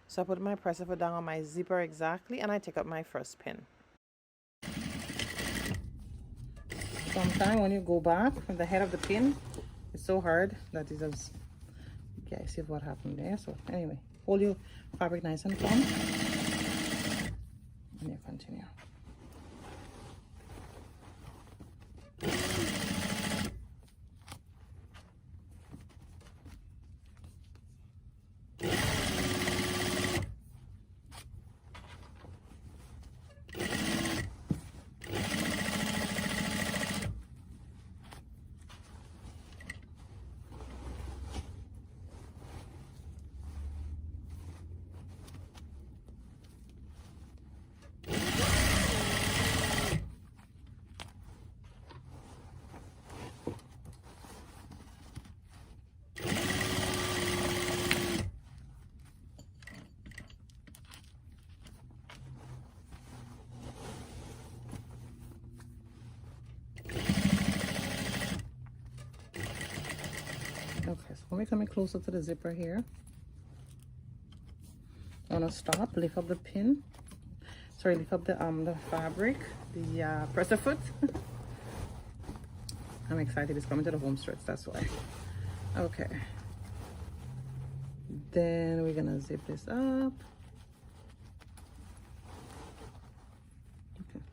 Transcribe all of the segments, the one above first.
So I put my pressure foot down on my zipper exactly, and I take up my first pin. Sometimes when you go back from the head of the pin, it's so hard that it just, yeah, see what happened there. So anyway, hold your fabric nice and firm, and you continue. Okay, so when we coming closer to the zipper here, I'm gonna stop, lift up the pin. Sorry, lift up the fabric, the presser foot. I'm excited, it's coming to the home stretch, that's why. Okay. Then we're gonna zip this up. Okay.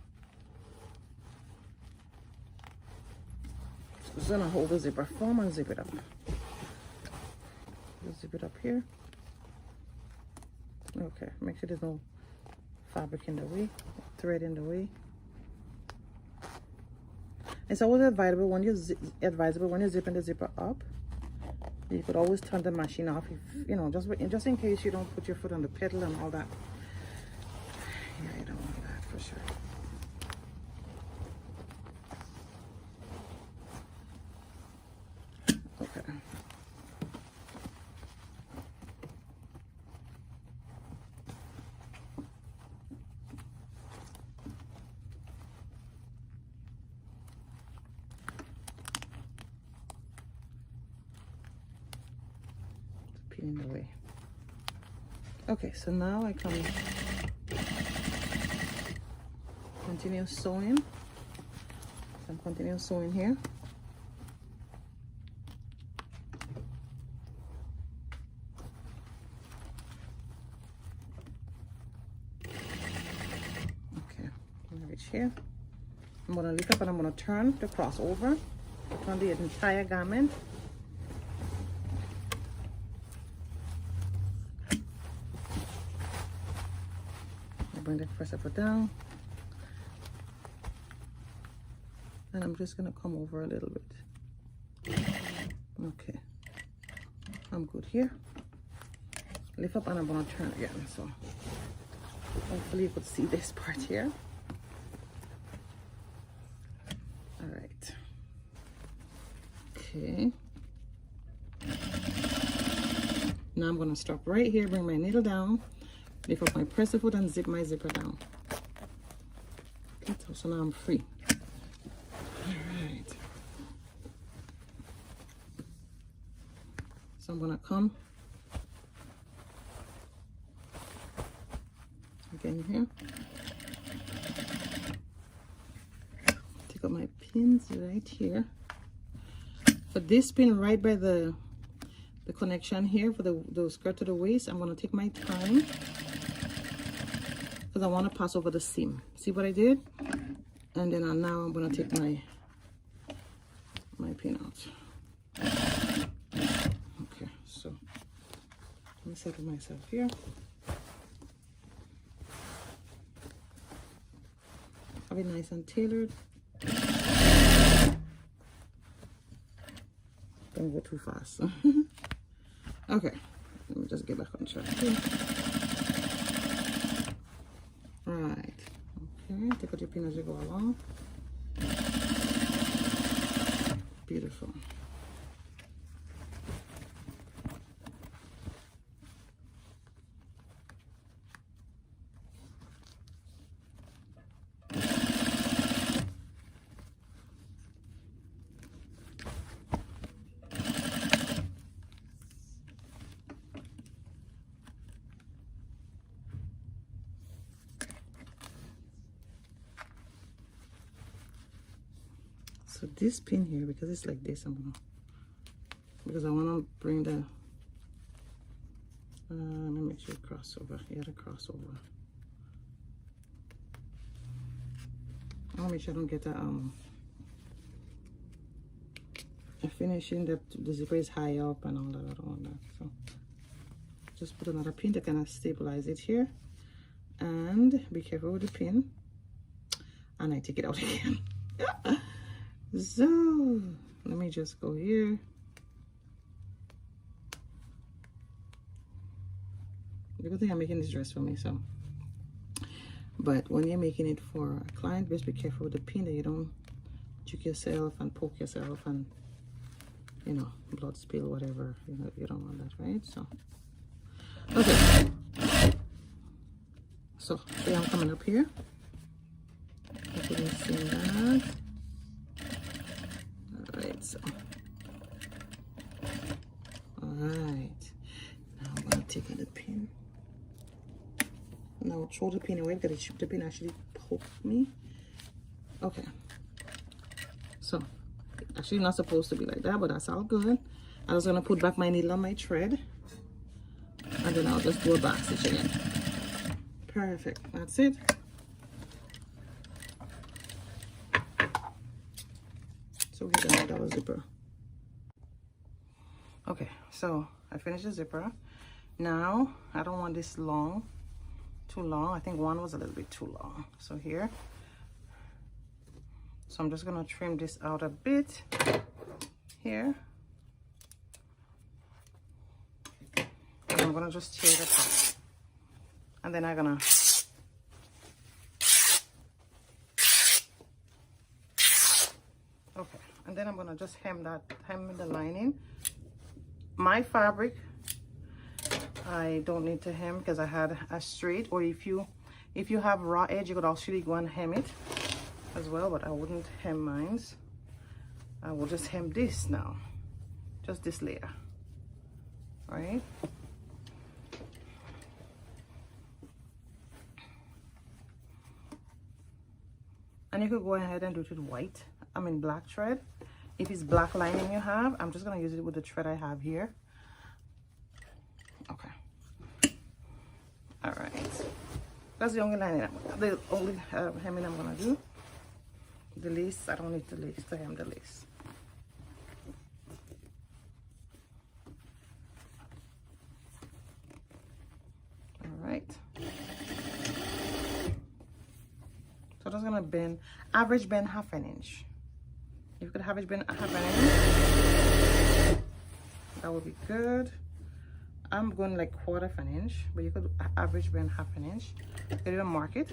So just gonna hold the zipper firm and zip it up. Just zip it up here. Okay, make sure there's no fabric in the way, thread in the way. It's always advisable when you're zipping the zipper up. You could always turn the machine off, if, you know, just in case you don't put your foot on the pedal and all that. Yeah, you don't want that for sure. Okay. In the way. Okay, so now I can continue sewing. So I'm continuing sewing here. Okay, I'm gonna reach here. I'm gonna lift up and I'm gonna turn the crossover, turn the entire garment. Bring the presser foot down, and I'm just gonna come over a little bit. Okay, I'm good here. Lift up and I'm gonna turn again. So hopefully you could see this part here. All right. Okay. Now I'm gonna stop right here, bring my needle down, lift up my presser foot and zip my zipper down. Okay, so now I'm free. All right. So I'm gonna come again here. Take out my pins right here. For this pin right by the connection here for the skirt to the waist, I'm gonna take my time because I want to pass over the seam. See what I did? And then now I'm gonna take my pin out. Okay, so let me settle myself here. Have it nice and tailored. Don't go too fast. Okay, let me just get back on track here. Right. Okay, take out your pin as you go along. Beautiful. So this pin here, because it's like this, because I want to bring the, let me make sure crossover. Yeah, the crossover. I want to make sure I don't get a finishing that the zipper is high up and all that. I don't want that. So just put another pin to kind of stabilize it here. And be careful with the pin. And I take it out again. So let me just go here. The good thing I'm making this dress for me, so. But when you're making it for a client, just be careful with the pin that you don't juke yourself and poke yourself and, you know, blood spill, whatever. You don't want that, right? So, okay. So here I'm coming up here. Hopefully you see that. All right, so. All right. Now I'm gonna take out the pin. Now throw the pin away because the pin actually poked me. Okay. So, actually not supposed to be like that, but that's all good. I'm just gonna put back my needle on my thread. And then I'll just do a back stitch again. Perfect, that's it. So we're gonna make our zipper. Okay, so I finished the zipper. Now, I don't want this long. Too long. I think one was a little bit too long. So here. So I'm just gonna trim this out a bit here. And I'm gonna just tear it apart. And then I'm gonna okay. And then I'm gonna just hem the lining. My fabric, I don't need to hem because I had a straight, or if you have raw edge, you could actually go and hem it as well, but I wouldn't hem mine. I will just hem this now, just this layer, right? And you could go ahead and do it with white, black thread. If it's black lining you have, I'm just gonna use it with the thread I have here. Okay. All right. That's the only lining, the only hemming I'm gonna do. The lace, I don't need the lace to hem the lace. All right. So I'm just gonna bend, average bend half an inch. If you could average bend half an inch, that would be good. I'm going like 1/4 of an inch, but you could average bend half an inch. Get it and mark it.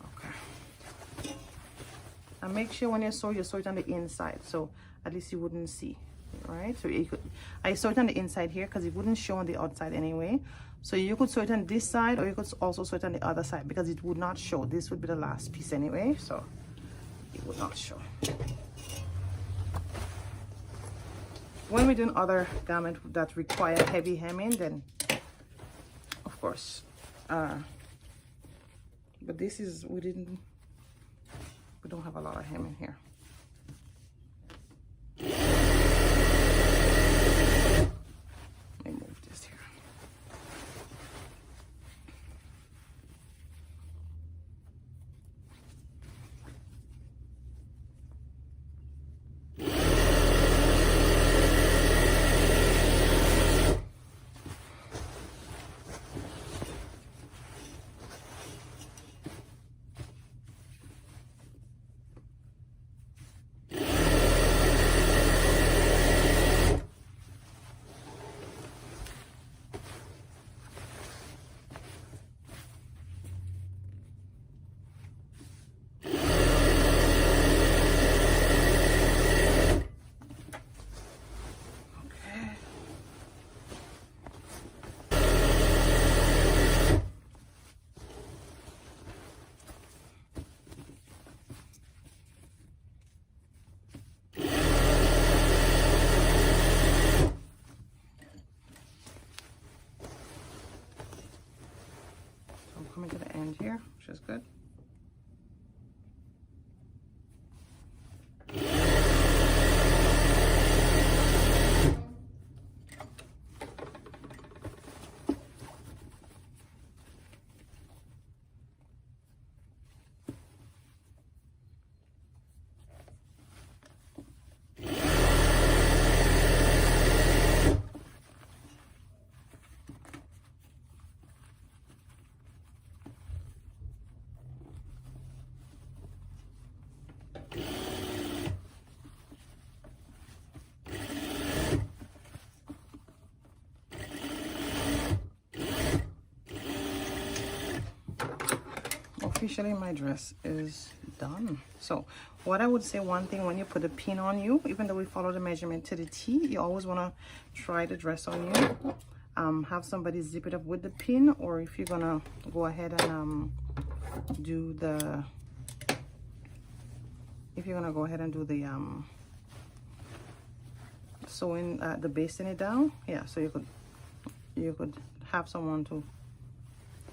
Okay. And make sure when you sew it on the inside, so at least you wouldn't see, right? So I sew it on the inside here because it wouldn't show on the outside anyway. So you could sew it on this side, or you could also sew it on the other side because it would not show. This would be the last piece anyway, so it would not show. When we're doing other garments that require heavy hemming, then of course, but this is, we don't have a lot of hemming here. Let me move this here. Coming to the end here, which is good. officially my dress is done. So what I would say, one thing, when you put a pin on you, even though we follow the measurement to the T, you always want to try the dress on you. Have somebody zip it up with the pin, or if you're gonna go ahead and do the sewing, the basting it down, yeah, so you could have someone to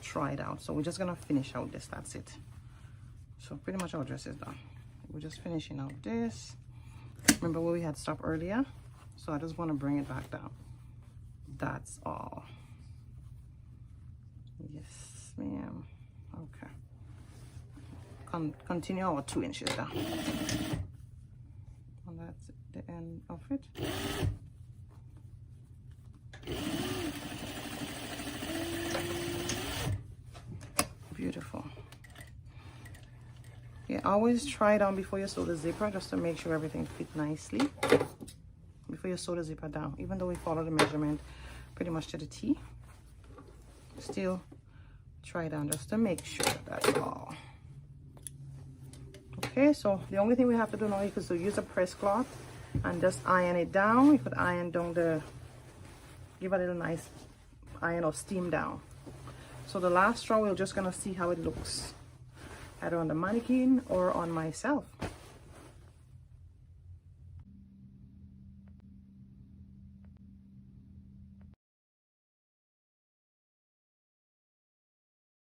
try it out. So we're just gonna finish out this, that's it. So pretty much our dress is done. We're just finishing out this. Remember where we had stopped earlier? So I just want to bring it back down. That's all. Yes, ma'am. Okay. Continue our 2 inches down. And that's the end of it. Beautiful. Yeah, always try it on before you sew the zipper, just to make sure everything fits nicely before you sew the zipper down. Even though we follow the measurement pretty much to the T, still try it on just to make sure. That's all. Okay, so the only thing we have to do now is to use a press cloth and just iron it down. You could iron down give a little nice iron or steam down. So the last row, we're just gonna see how it looks, either on the mannequin or on myself.